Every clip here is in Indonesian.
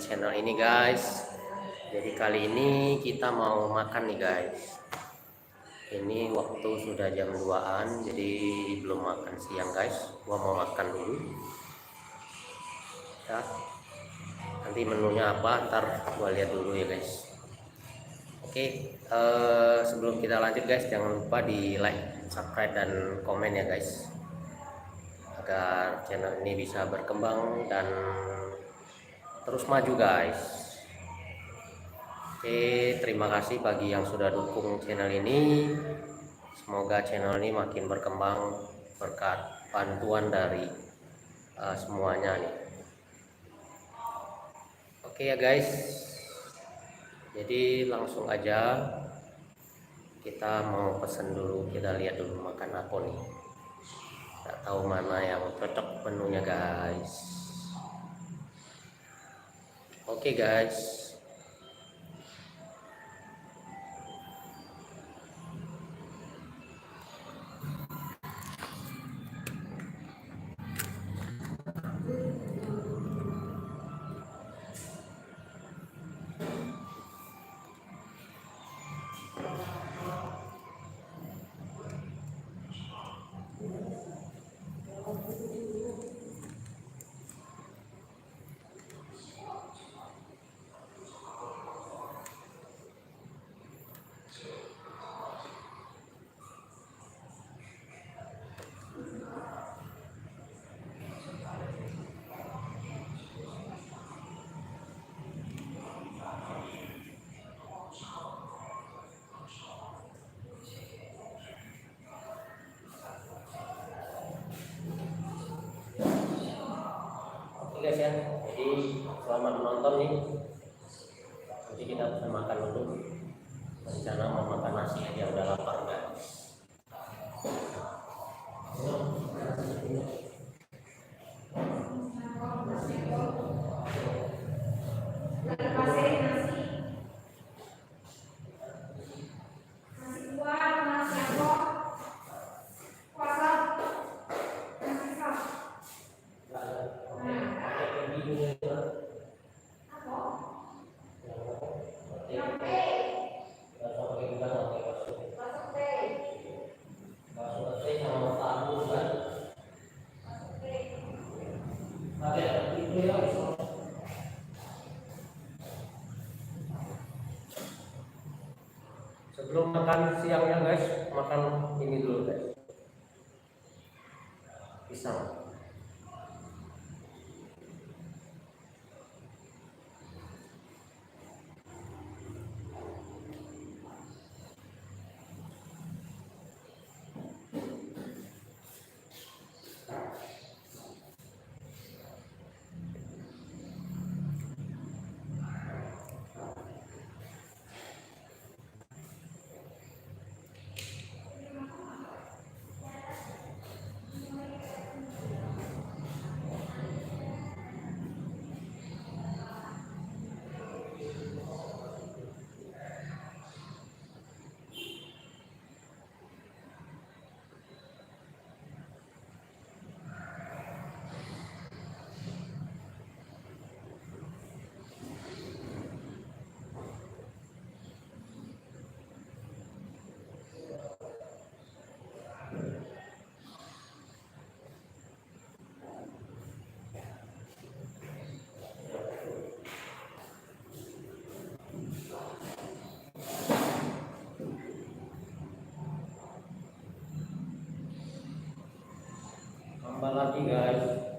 channel ini guys. Jadi kali ini kita mau makan nih guys. Ini waktu sudah jam 2-an, jadi belum makan siang guys. Gua mau makan dulu ya. Nanti menunya apa ntar gua lihat dulu ya guys. Oke, sebelum kita lanjut guys, jangan lupa di like, subscribe, dan komen ya guys, agar channel ini bisa berkembang dan terus maju guys. Oke, terima kasih bagi yang sudah dukung channel ini. Semoga channel ini makin berkembang berkat bantuan dari semuanya nih. Oke ya guys, jadi langsung aja kita mau pesen dulu. Kita lihat dulu makan apa nih. Nggak tahu mana yang cocok menunya guys. Oke guys. Oke guys ya, jadi selamat menonton nih. Nanti kita bisa makan dulu. Rencana mau makan nasi aja, udah lapar guys. Sebelum makan siangnya guys, makan ini dulu guys, pisang. Tambah lagi guys.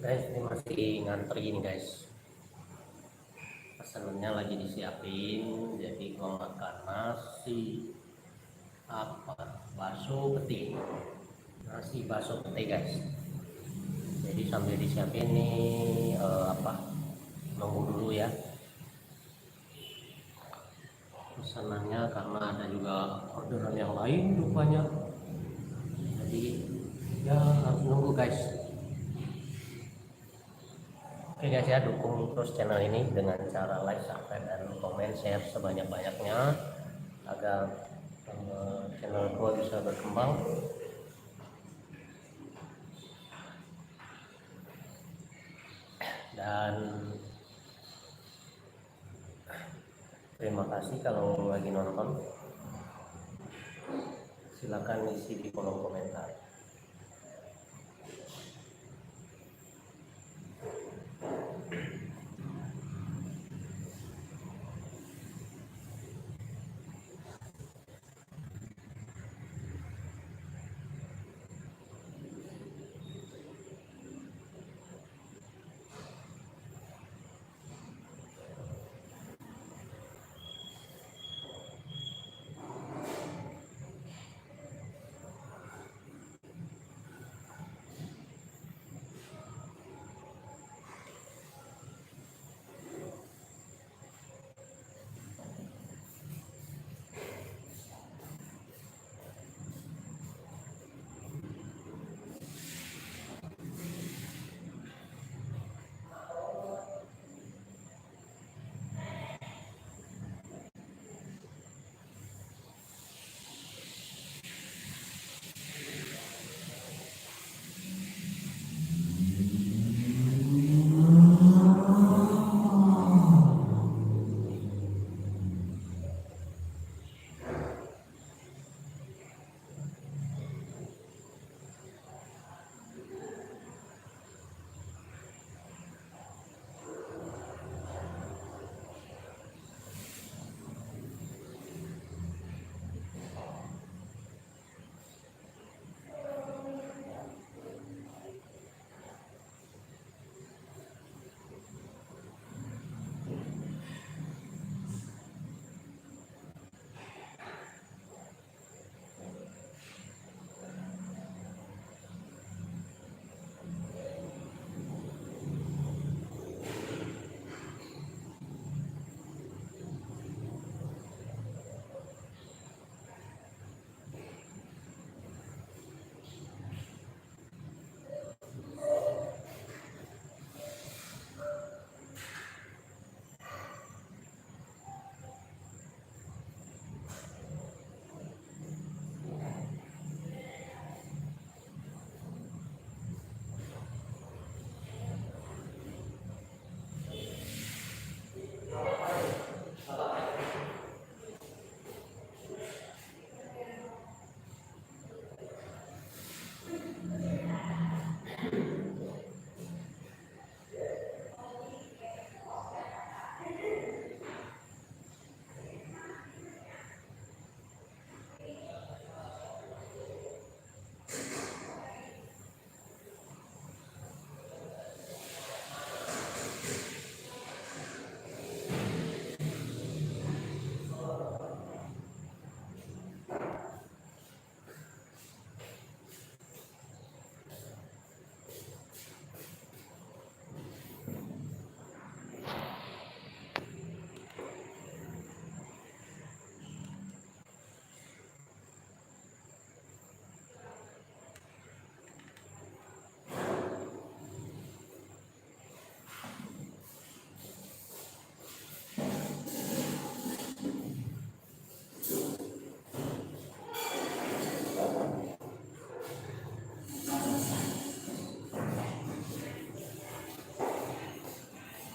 Guys, ini masih ngantri ini guys, pesanannya lagi disiapin. Jadi kalau makan nasi bakso peti, nasi bakso peti guys. Jadi sambil disiapin nih nunggu dulu ya pesanannya, karena ada juga orderan yang lain rupanya. Jadi ya harus nunggu guys. Oke guys ya, dukung terus channel ini dengan cara like, subscribe, dan komen, share sebanyak-banyaknya agar channel gua bisa berkembang. Dan terima kasih kalau lagi nonton. Silakan isi di kolom komentar.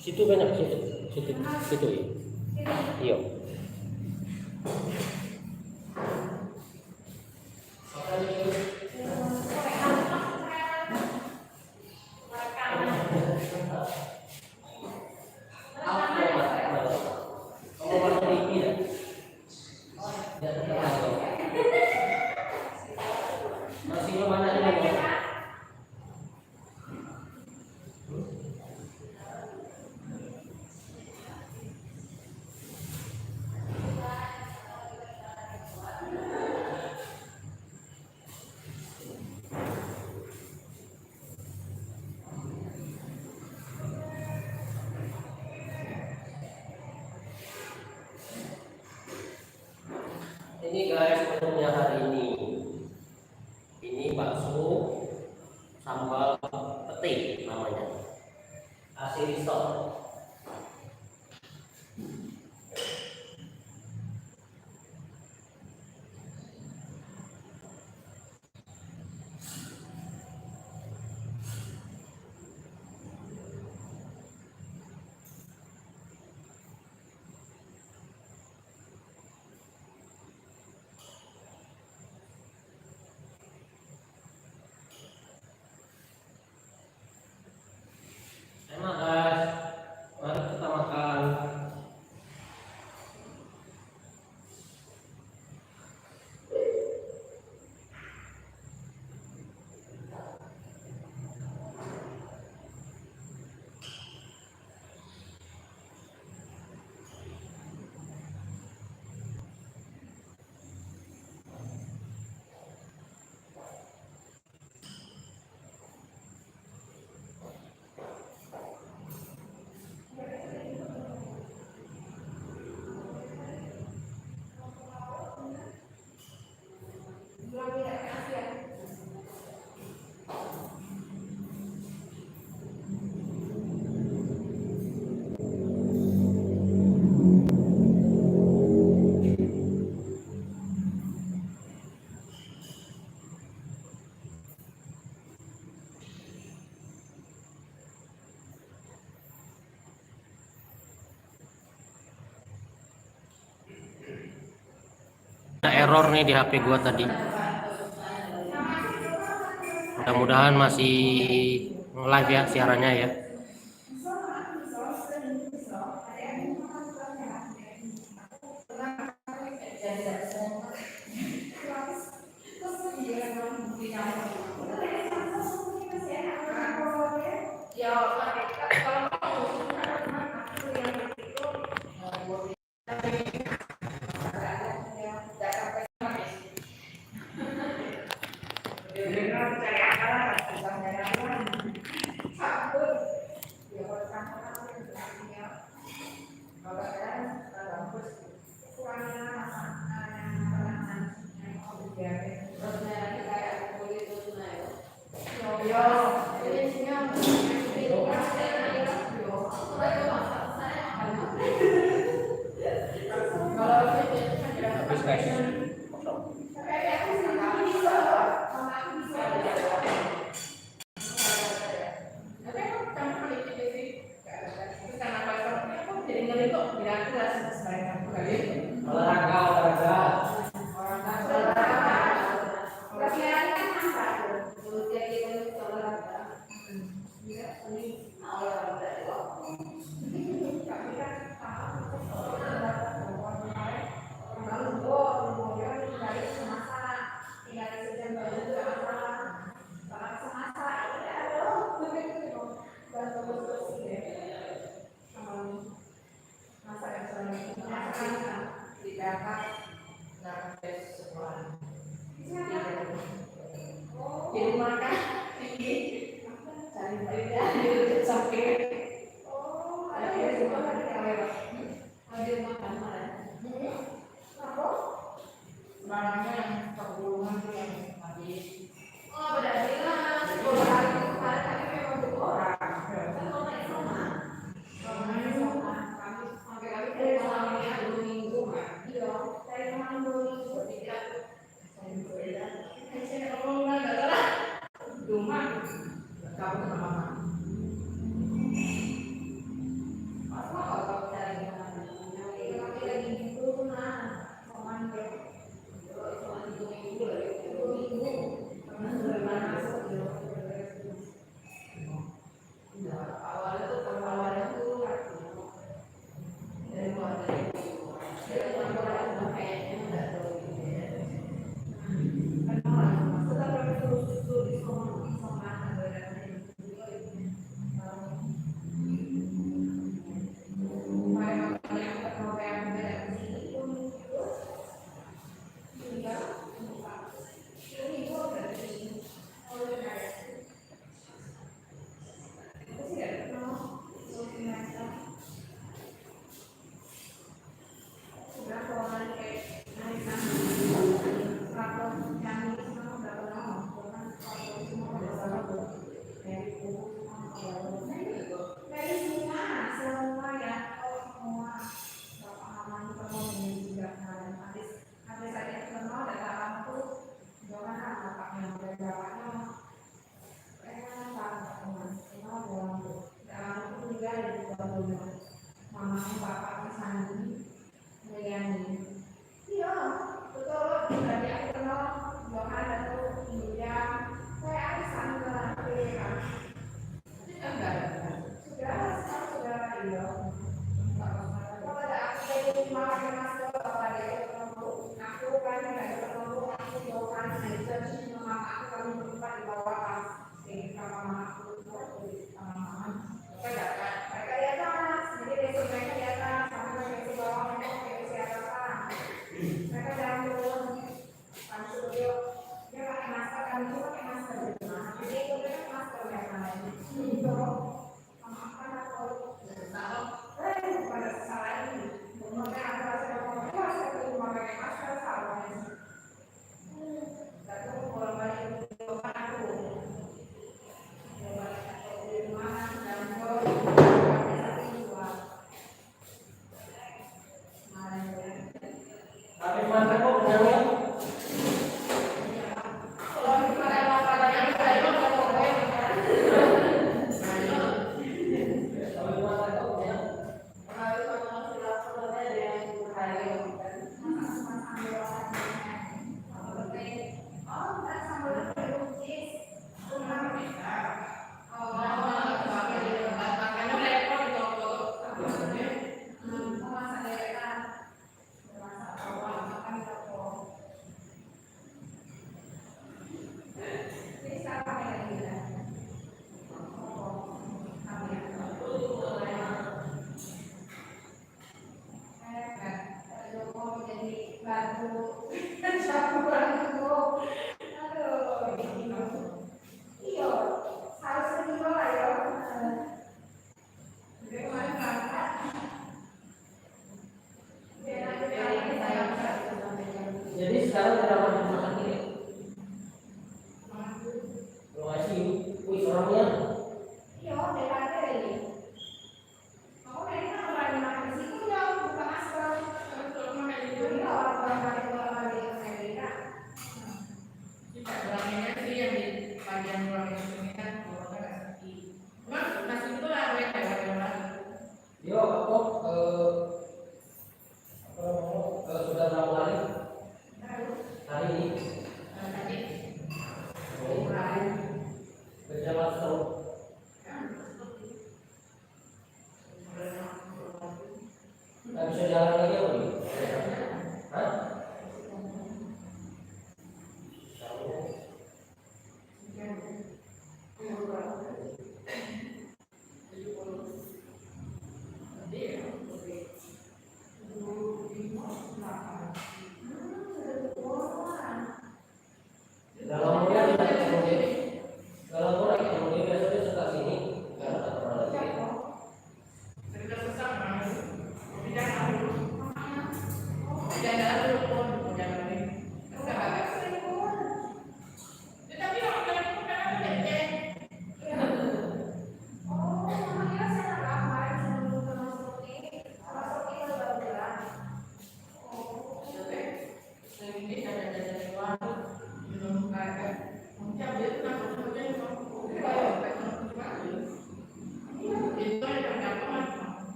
Situ banyak, situ ya. Iya. Ini guys menunya hari ini. Ini bakso sambal peti namanya. Asi risol. Enak guys, mari kita makan. Ada error nih di HP gua tadi. Mudah-mudahan masih live ya siarannya ya. Habis guys.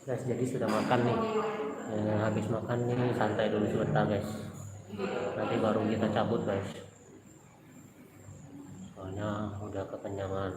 Guys, jadi sudah makan nih habis makan nih santai dulu sebentar guys, nanti baru kita cabut guys, soalnya udah kekenyangan.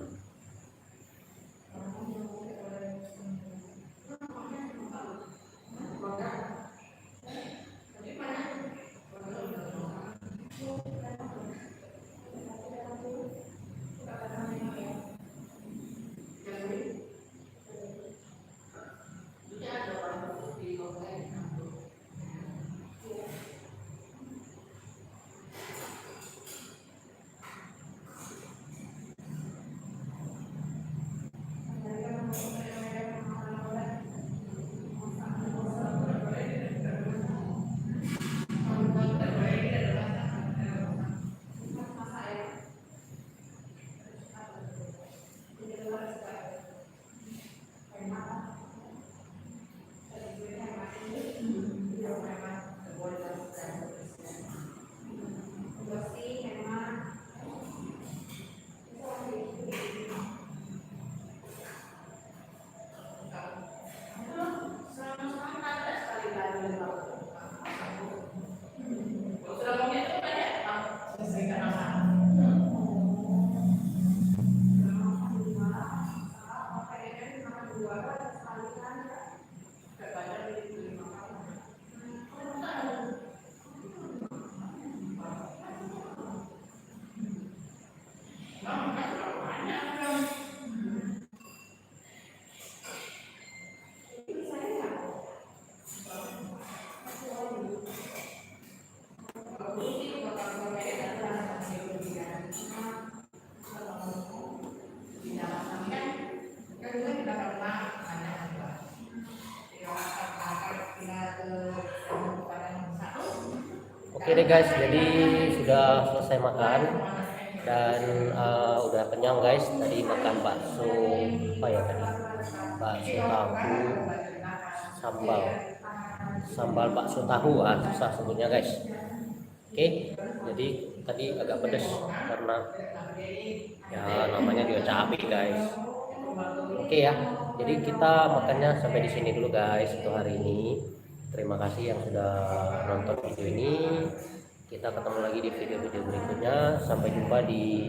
Oke deh guys, jadi sudah selesai makan dan udah kenyang guys. Tadi makan bakso apa ya tadi? Bakso tahu sambal sambal bakso tahu, susah sebutnya guys. Oke, jadi tadi agak pedas karena ya namanya juga cabai guys. Oke ya, jadi kita makannya sampai di sini dulu guys untuk hari ini. Terima kasih yang sudah nonton video ini. Kita ketemu lagi di video-video berikutnya. Sampai jumpa di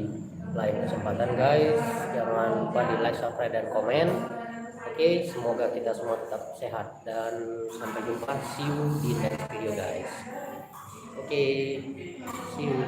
lain kesempatan guys. Jangan lupa di like, subscribe, dan komen. Oke, semoga kita semua tetap sehat dan sampai jumpa. See you di next video guys. Oke, see you.